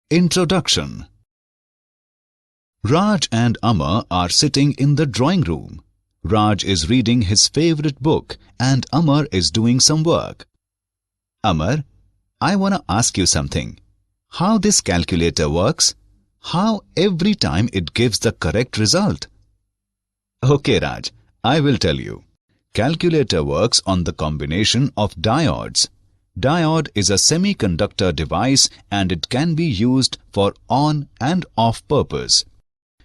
Introduction. Raj and Amar are sitting in the drawing room. Raj is reading his favorite book and Amar is doing some work. Amar, I want to ask you something. How this calculator works? How every time it gives the correct result? Okay, Raj, I will tell you. Calculator works on the combination of diodes. Diode is a semiconductor device and it can be used for on and off purpose.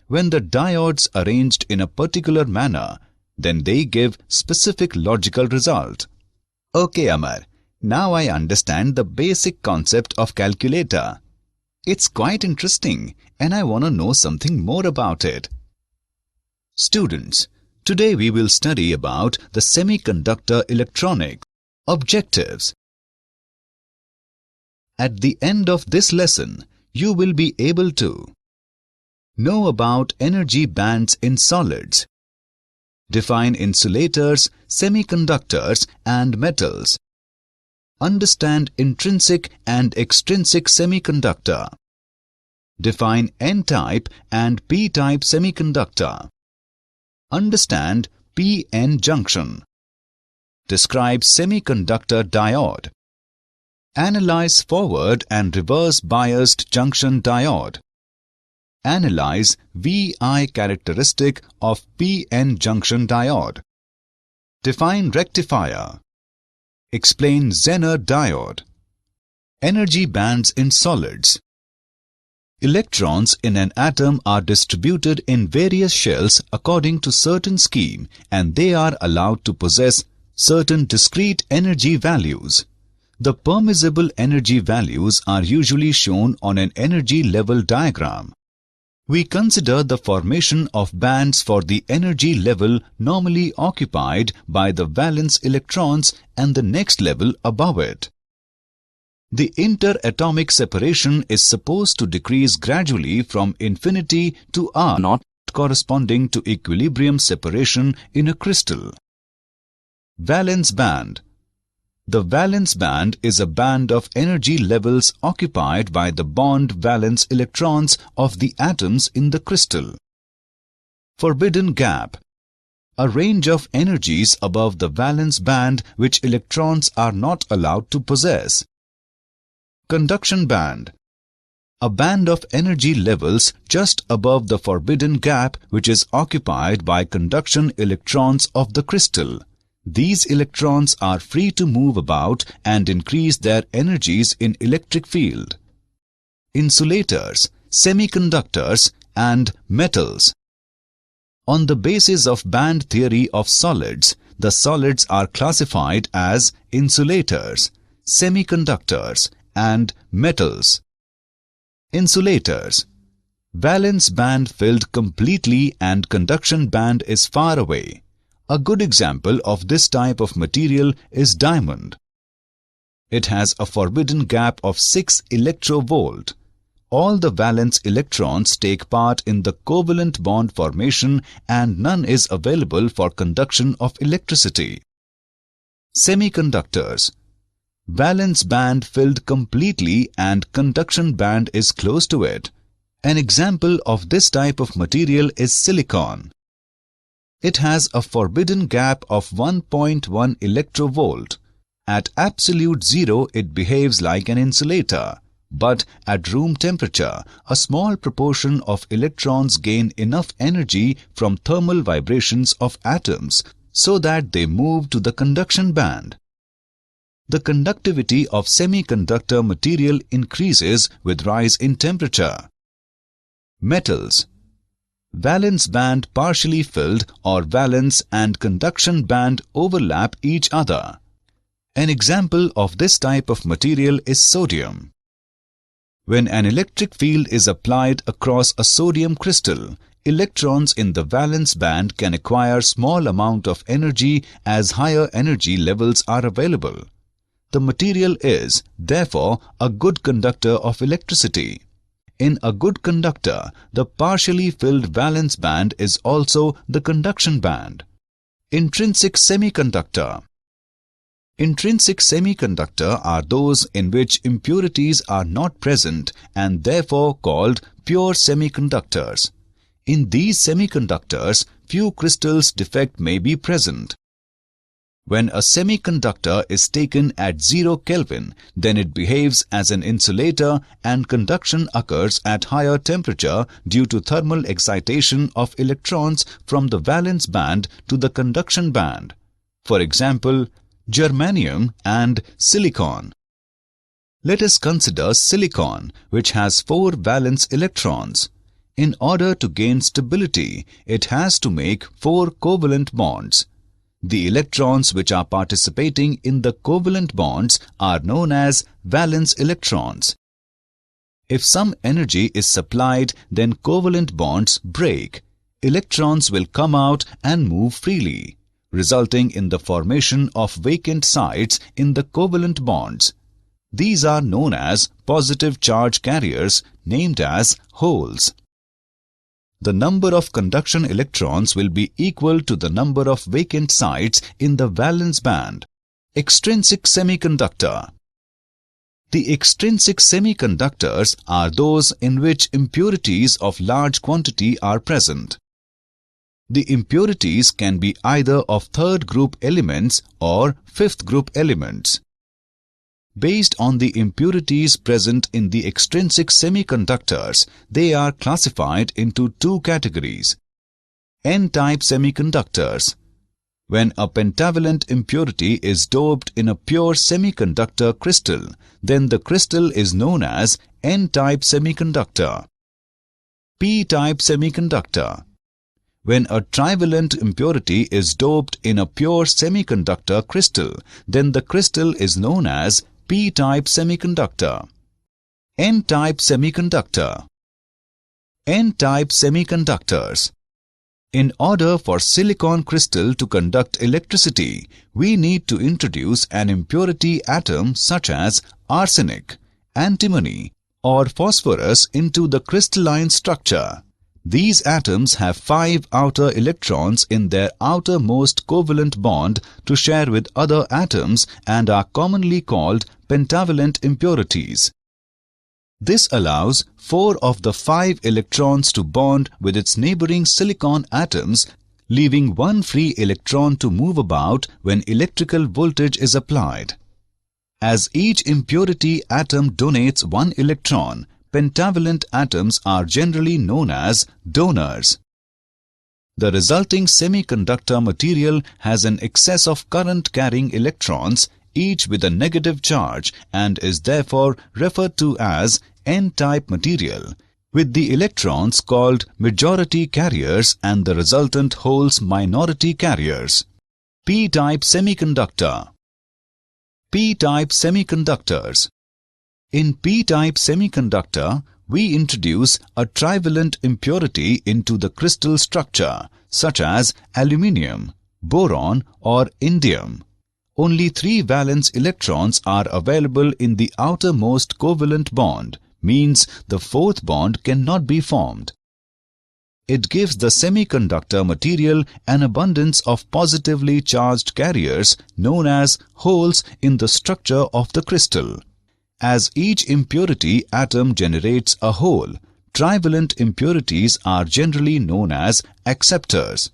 When the diodes arranged in a particular manner, then they give specific logical result. Okay, Amar, now I understand the basic concept of calculator. It's quite interesting and I want to know something more about it. Students, today we will study about the semiconductor electronics. Objectives. At the end of this lesson, you will be able to know about energy bands in solids, define insulators, semiconductors and metals, understand intrinsic and extrinsic semiconductor, define N-type and P-type semiconductor, understand P-N junction, describe semiconductor diode, analyze forward and reverse biased junction diode, analyze VI characteristic of PN junction diode, define rectifier, explain Zener diode, energy bands in solids. Electrons in an atom are distributed in various shells according to certain scheme and they are allowed to possess certain discrete energy values. The permissible energy values are usually shown on an energy level diagram. We consider the formation of bands for the energy level normally occupied by the valence electrons and the next level above it. The interatomic separation is supposed to decrease gradually from infinity to R naught, corresponding to equilibrium separation in a crystal. Valence band. The valence band is a band of energy levels occupied by the bond valence electrons of the atoms in the crystal. Forbidden gap. A range of energies above the valence band which electrons are not allowed to possess. Conduction band. A band of energy levels just above the forbidden gap which is occupied by conduction electrons of the crystal. These electrons are free to move about and increase their energies in electric field. Insulators, semiconductors and metals. On the basis of band theory of solids, the solids are classified as insulators, semiconductors and metals. Insulators. Valence band filled completely and conduction band is far away. A good example of this type of material is diamond. It has a forbidden gap of 6 electrovolt. All the valence electrons take part in the covalent bond formation and none is available for conduction of electricity. Semiconductors. Valence band filled completely and conduction band is close to it. An example of this type of material is silicon. It has a forbidden gap of 1.1 electrovolt. At absolute zero, it behaves like an insulator. But at room temperature, a small proportion of electrons gain enough energy from thermal vibrations of atoms so that they move to the conduction band. The conductivity of semiconductor material increases with rise in temperature. Metals. Valence band partially filled or valence and conduction band overlap each other. An example of this type of material is sodium. When an electric field is applied across a sodium crystal, electrons in the valence band can acquire small amount of energy as higher energy levels are available. The material is, therefore, a good conductor of electricity. In a good conductor, the partially filled valence band is also the conduction band. Intrinsic semiconductor. Intrinsic semiconductor are those in which impurities are not present and therefore called pure semiconductors. In these semiconductors, few crystals defect may be present. When a semiconductor is taken at 0 Kelvin, then it behaves as an insulator and conduction occurs at higher temperature due to thermal excitation of electrons from the valence band to the conduction band. For example, germanium and silicon. Let us consider silicon, which has 4 valence electrons. In order to gain stability, it has to make 4 covalent bonds. The electrons which are participating in the covalent bonds are known as valence electrons. If some energy is supplied, then covalent bonds break. Electrons will come out and move freely, resulting in the formation of vacant sites in the covalent bonds. These are known as positive charge carriers, named as holes. The number of conduction electrons will be equal to the number of vacant sites in the valence band. Extrinsic semiconductor. The extrinsic semiconductors are those in which impurities of large quantity are present. The impurities can be either of third group elements or fifth group elements. Based on the impurities present in the extrinsic semiconductors, they are classified into 2 categories. N-type semiconductors. When a pentavalent impurity is doped in a pure semiconductor crystal, then the crystal is known as N-type semiconductor. P-type semiconductor. When a trivalent impurity is doped in a pure semiconductor crystal, then the crystal is known as P-type semiconductor. N-type semiconductor. N-type semiconductors. In order for silicon crystal to conduct electricity, we need to introduce an impurity atom such as arsenic, antimony, or phosphorus into the crystalline structure. These atoms have 5 outer electrons in their outermost covalent bond to share with other atoms and are commonly called pentavalent impurities. This allows 4 of the 5 electrons to bond with its neighboring silicon atoms, leaving 1 free electron to move about when electrical voltage is applied. As each impurity atom donates 1 electron, pentavalent atoms are generally known as donors. The resulting semiconductor material has an excess of current-carrying electrons, each with a negative charge, and is therefore referred to as N-type material, with the electrons called majority carriers and the resultant holes minority carriers. P-type semiconductor. P-type semiconductors. In P-type semiconductor, we introduce a trivalent impurity into the crystal structure, such as aluminium, boron, or indium. Only 3 valence electrons are available in the outermost covalent bond, means the 4th bond cannot be formed. It gives the semiconductor material an abundance of positively charged carriers known as holes in the structure of the crystal. As each impurity atom generates a hole, trivalent impurities are generally known as acceptors.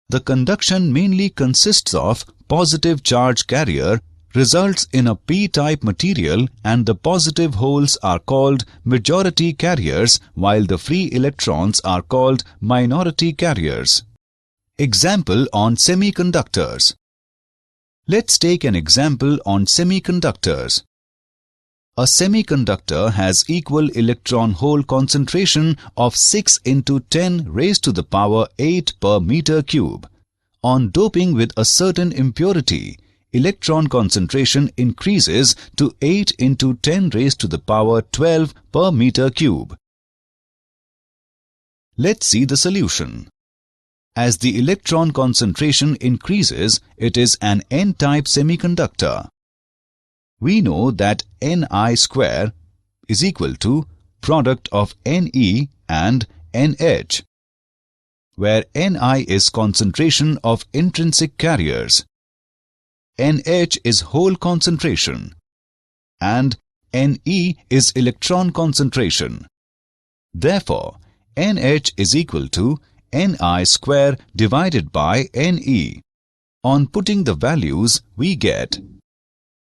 The conduction mainly consists of positive charge carrier, results in a P-type material, and the positive holes are called majority carriers while the free electrons are called minority carriers. Example on semiconductors. Let's take an example on semiconductors. A semiconductor has equal electron-hole concentration of 6 into 10 raised to the power 8 per meter cube. On doping with a certain impurity, electron concentration increases to 8 into 10 raised to the power 12 per meter cube. Let's see the solution. As the electron concentration increases, it is an N-type semiconductor. We know that Ni square is equal to product of Ne and NH, where Ni is concentration of intrinsic carriers. NH is hole concentration and Ne is electron concentration. Therefore, NH is equal to Ni square divided by Ne. On putting the values, we get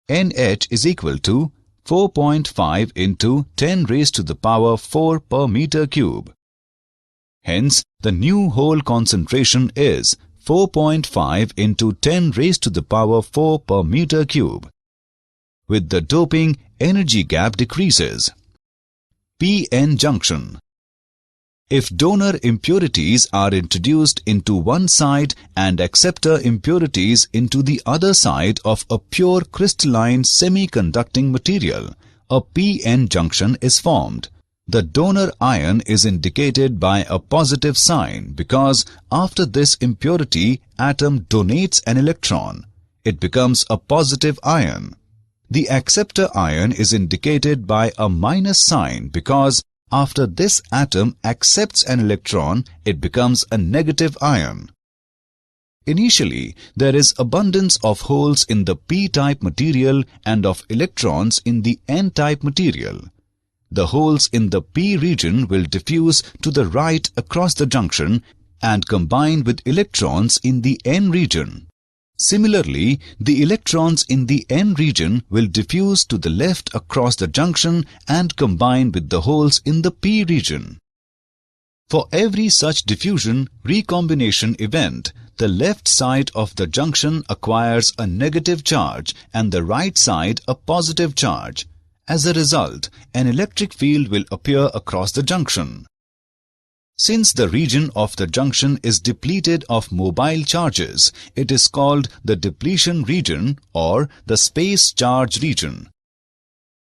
NH is equal to 4.5 into 10 raised to the power 4 per meter cube. Hence, the new hole concentration is 4.5 into 10 raised to the power 4 per meter cube. With the doping, energy gap decreases. P-N junction. If donor impurities are introduced into one side and acceptor impurities into the other side of a pure crystalline semiconducting material, a P-N junction is formed. The donor ion is indicated by a positive sign because after this impurity atom donates an electron. It becomes a positive ion. The acceptor ion is indicated by a minus sign because after this atom accepts an electron, it becomes a negative ion. Initially, there is abundance of holes in the p-type material and of electrons in the n-type material. The holes in the p region will diffuse to the right across the junction and combine with electrons in the n region. Similarly, the electrons in the n region will diffuse to the left across the junction and combine with the holes in the p region. For every such diffusion recombination event, the left side of the junction acquires a negative charge and the right side a positive charge. As a result, an electric field will appear across the junction. Since the region of the junction is depleted of mobile charges, it is called the depletion region or the space charge region.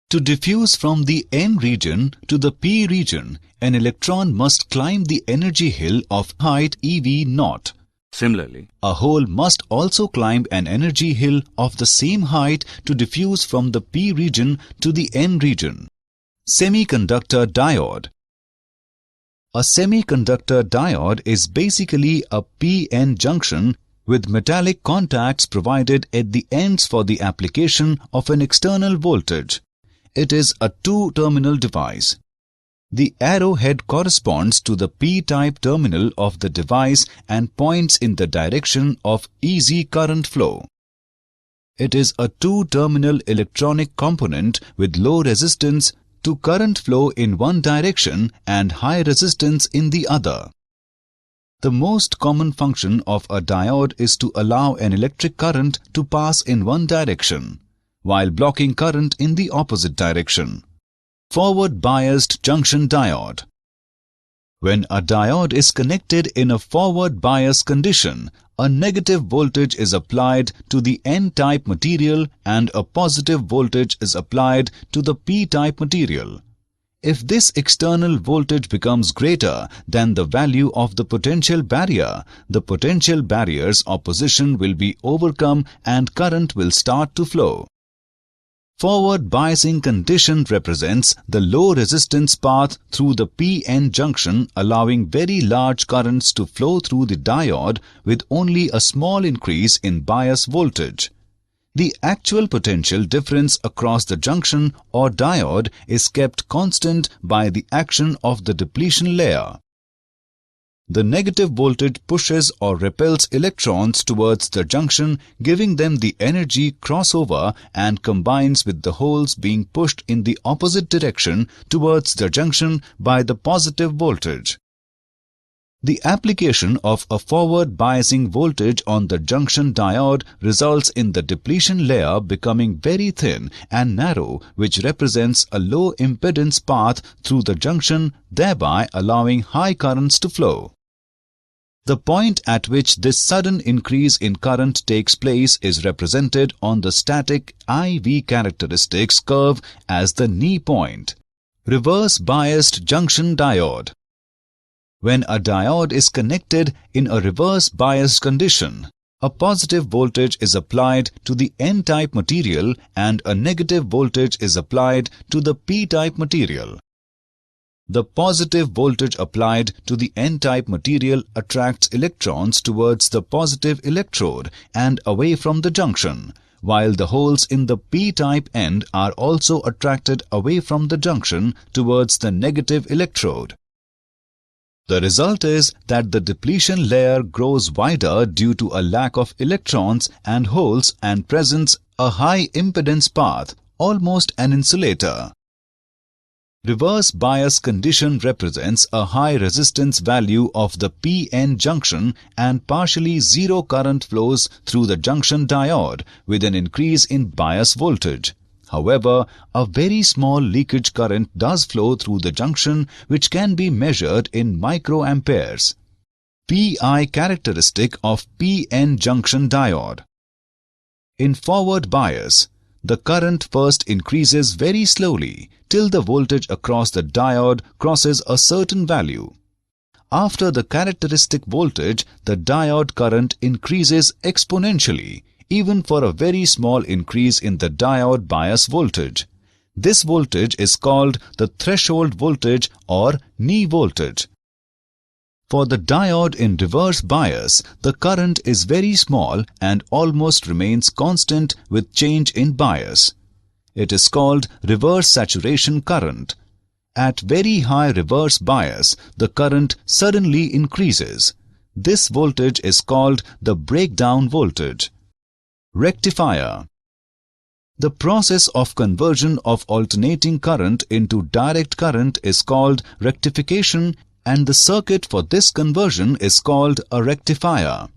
To diffuse from the n region to the p region, an electron must climb the energy hill of height eV0. Similarly, a hole must also climb an energy hill of the same height to diffuse from the p region to the n region. Semiconductor diode. A semiconductor diode is basically a p-n junction with metallic contacts provided at the ends for the application of an external voltage. It is a two-terminal device. The arrowhead corresponds to the p-type terminal of the device and points in the direction of easy current flow. It is a two-terminal electronic component with low resistance to current flow in one direction and high resistance in the other. The most common function of a diode is to allow an electric current to pass in one direction, while blocking current in the opposite direction. Forward-biased junction diode. When a diode is connected in a forward bias condition, a negative voltage is applied to the n-type material and a positive voltage is applied to the p-type material. If this external voltage becomes greater than the value of the potential barrier's opposition will be overcome and current will start to flow. Forward biasing condition represents the low resistance path through the p-n junction, allowing very large currents to flow through the diode with only a small increase in bias voltage. The actual potential difference across the junction or diode is kept constant by the action of the depletion layer. The negative voltage pushes or repels electrons towards the junction, giving them the energy crossover and combines with the holes being pushed in the opposite direction towards the junction by the positive voltage. The application of a forward biasing voltage on the junction diode results in the depletion layer becoming very thin and narrow, which represents a low impedance path through the junction, thereby allowing high currents to flow. The point at which this sudden increase in current takes place is represented on the static IV characteristics curve as the knee point. Reverse biased junction diode. When a diode is connected in a reverse bias condition, a positive voltage is applied to the n-type material and a negative voltage is applied to the p-type material. The positive voltage applied to the n-type material attracts electrons towards the positive electrode and away from the junction, while the holes in the p-type end are also attracted away from the junction towards the negative electrode. The result is that the depletion layer grows wider due to a lack of electrons and holes and presents a high impedance path, almost an insulator. Reverse bias condition represents a high resistance value of the p-n junction and partially zero current flows through the junction diode with an increase in bias voltage. However, a very small leakage current does flow through the junction, which can be measured in microamperes. Pi characteristic of p-n junction diode. In forward bias, the current first increases very slowly till the voltage across the diode crosses a certain value. After the characteristic voltage, the diode current increases exponentially, even for a very small increase in the diode bias voltage. This voltage is called the threshold voltage or knee voltage. For the diode in reverse bias, the current is very small and almost remains constant with change in bias. It is called reverse saturation current. At very high reverse bias, the current suddenly increases. This voltage is called the breakdown voltage. Rectifier. The process of conversion of alternating current into direct current is called rectification, and the circuit for this conversion is called a rectifier.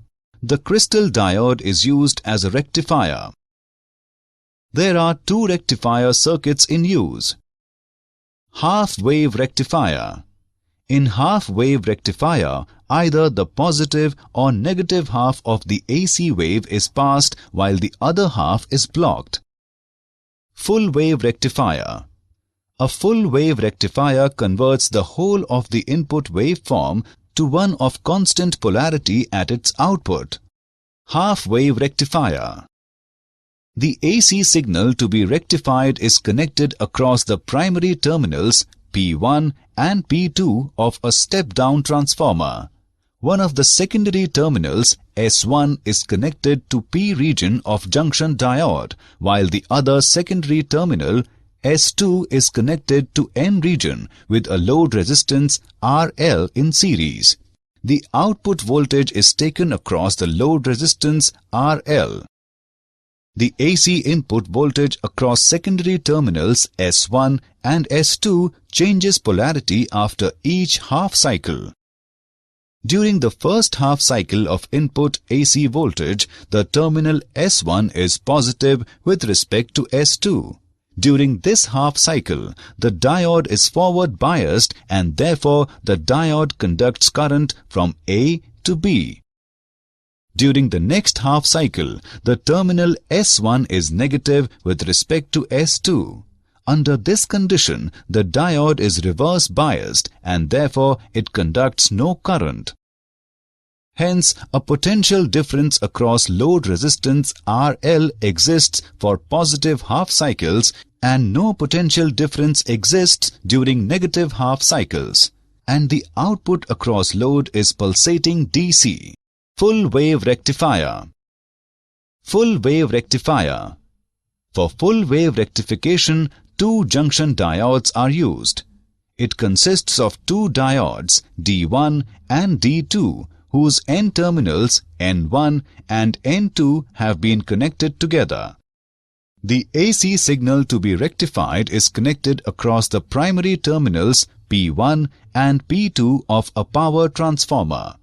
The crystal diode is used as a rectifier. There are two rectifier circuits in use. Half-wave rectifier. In half-wave rectifier, either the positive or negative half of the AC wave is passed while the other half is blocked. Full-wave rectifier. A full-wave rectifier converts the whole of the input waveform to one of constant polarity at its output. Half-wave rectifier. The AC signal to be rectified is connected across the primary terminals P1 and P2 of a step-down transformer. One of the secondary terminals S1 is connected to P region of junction diode, while the other secondary terminal S2 is connected to N region with a load resistance RL in series. The output voltage is taken across the load resistance RL. The AC input voltage across secondary terminals S1 and S2 changes polarity after each half cycle. During the first half cycle of input AC voltage, the terminal S1 is positive with respect to S2. During this half cycle, the diode is forward biased and therefore the diode conducts current from A to B. During the next half cycle, the terminal S1 is negative with respect to S2. Under this condition, the diode is reverse biased and therefore it conducts no current. Hence, a potential difference across load resistance RL exists for positive half cycles and no potential difference exists during negative half cycles. And the output across load is pulsating DC. Full wave rectifier. Full wave rectifier. For full wave rectification, two junction diodes are used. It consists of two diodes, D1 and D2, whose N terminals N1 and N2 have been connected together. The AC signal to be rectified is connected across the primary terminals P1 and P2 of a power transformer.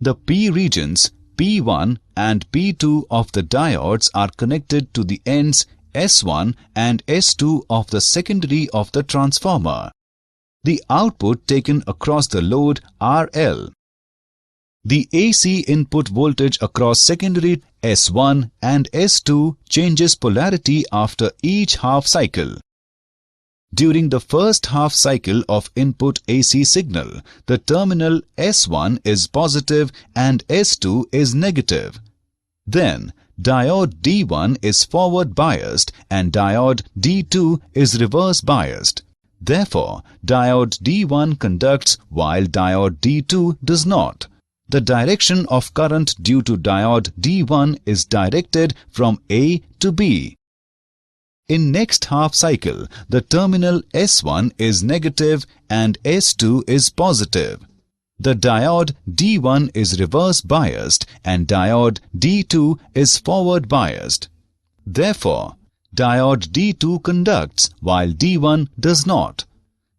The P regions P1 and P2 of the diodes are connected to the ends S1 and S2 of the secondary of the transformer. The output taken across the load RL. The AC input voltage across secondary S1 and S2 changes polarity after each half cycle. During the first half cycle of input AC signal, the terminal S1 is positive and S2 is negative. Then, diode D1 is forward biased and diode D2 is reverse biased. Therefore, diode D1 conducts while diode D2 does not. The direction of current due to diode D1 is directed from A to B. In next half cycle, the terminal S1 is negative and S2 is positive. The diode D1 is reverse biased and diode D2 is forward biased. Therefore, diode D2 conducts while D1 does not.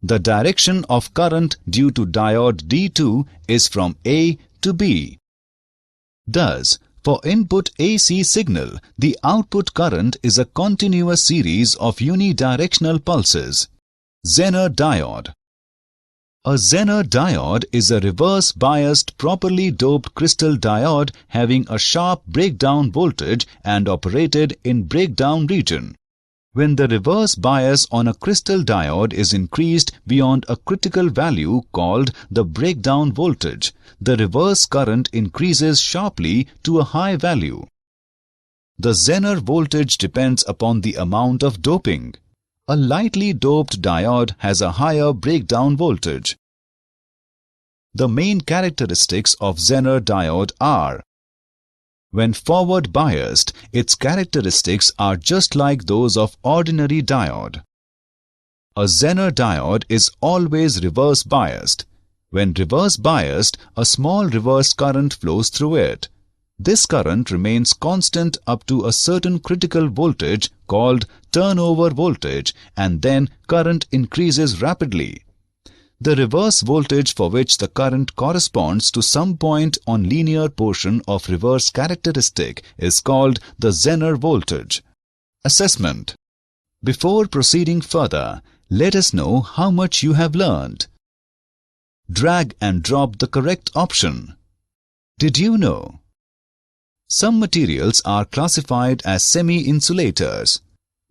The direction of current due to diode D2 is from A to B. Thus, for input AC signal, the output current is a continuous series of unidirectional pulses. Zener diode. A Zener diode is a reverse biased properly doped crystal diode having a sharp breakdown voltage and operated in breakdown region. When the reverse bias on a crystal diode is increased beyond a critical value called the breakdown voltage, the reverse current increases sharply to a high value. The Zener voltage depends upon the amount of doping. A lightly doped diode has a higher breakdown voltage. The main characteristics of Zener diode are: when forward biased, its characteristics are just like those of ordinary diode. A Zener diode is always reverse biased. When reverse biased, a small reverse current flows through it. This current remains constant up to a certain critical voltage called turnover voltage, and then current increases rapidly. The reverse voltage for which the current corresponds to some point on linear portion of reverse characteristic is called the Zener voltage. Assessment. Before proceeding further, let us know how much you have learned. Drag and drop the correct option. Did you know? Some materials are classified as semi-insulators.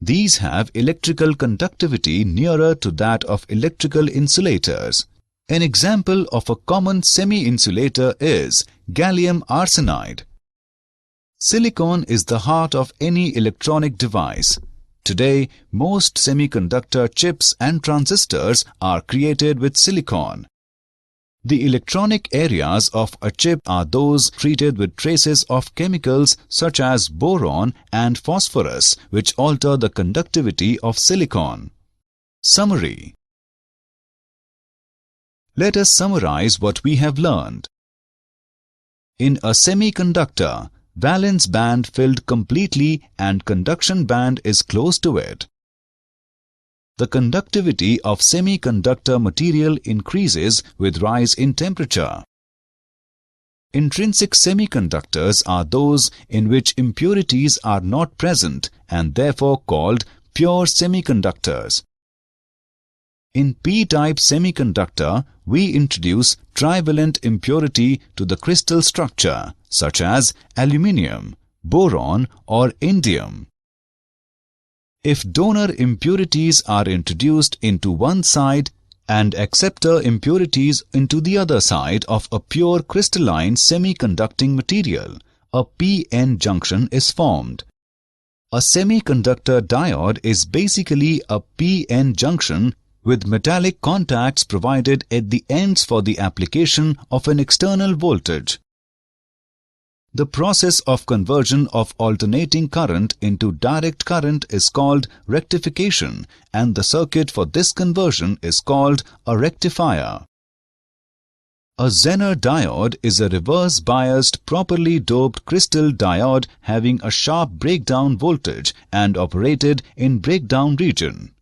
These have electrical conductivity nearer to that of electrical insulators. An example of a common semi-insulator is gallium arsenide. Silicon is the heart of any electronic device. Today, most semiconductor chips and transistors are created with silicon. The electronic areas of a chip are those treated with traces of chemicals such as boron and phosphorus, which alter the conductivity of silicon. Summary. Let us summarize what we have learned. In a semiconductor, valence band filled completely and conduction band is close to it. The conductivity of semiconductor material increases with rise in temperature. Intrinsic semiconductors are those in which impurities are not present and therefore called pure semiconductors. In p-type semiconductor, we introduce trivalent impurity to the crystal structure, such as aluminium, boron or indium. If donor impurities are introduced into one side and acceptor impurities into the other side of a pure crystalline semiconducting material, a p-n junction is formed. A semiconductor diode is basically a p-n junction with metallic contacts provided at the ends for the application of an external voltage. The process of conversion of alternating current into direct current is called rectification, and the circuit for this conversion is called a rectifier. A Zener diode is a reverse biased properly doped crystal diode having a sharp breakdown voltage and operated in breakdown region.